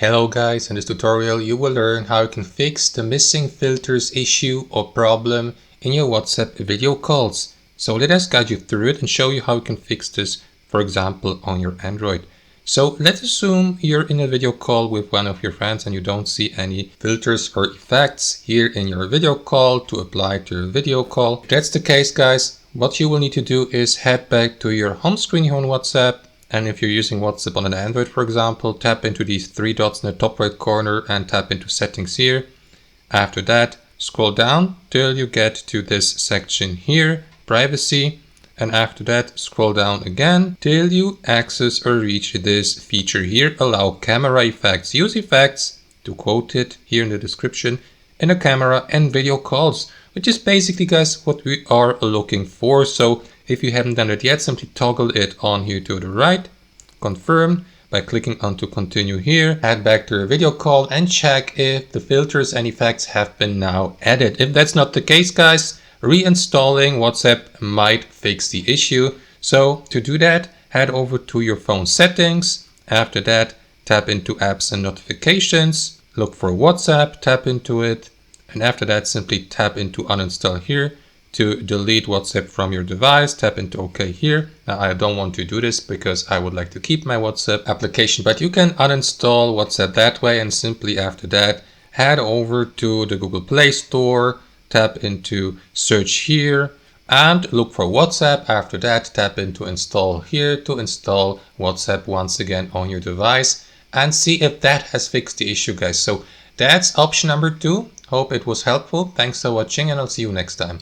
Hello guys, in this tutorial you will learn how you can fix the missing filters issue or problem in your WhatsApp video calls. So let us guide you through it and show you how you can fix this, for example, on your Android. So let's assume you're in a video call with one of your friends and you don't see any filters or effects here in your video call to apply to your video call. If that's the case, guys, what you will need to do is head back to your home screen here on WhatsApp. And if you're using WhatsApp on an Android, for example, tap into these three dots in the top right corner and tap into settings here. After that, scroll down till you get to this section here, privacy. And after that, scroll down again till you access or reach this feature here, allow camera effects. Use effects, to quote it here in the description, in a camera and video calls, which is basically, guys, what we are looking for. So if you haven't done it yet, simply toggle it on here to the right, confirm by clicking onto continue here, head back to your video call and check if the filters and effects have been now added. If that's not the case, guys, reinstalling WhatsApp might fix the issue. So to do that, head over to your phone settings. After that, tap into apps and notifications, look for WhatsApp, tap into it. And after that, simply tap into uninstall here to delete WhatsApp from your device. Tap into OK here. Now I don't want to do this because I would like to keep my WhatsApp application, but you can uninstall WhatsApp that way. And simply after that, head over to the Google Play Store, tap into search here and look for WhatsApp. After that, tap into install here to install WhatsApp once again on your device and see if that has fixed the issue, guys. So that's option number 2. Hope it was helpful. Thanks for watching and I'll see you next time.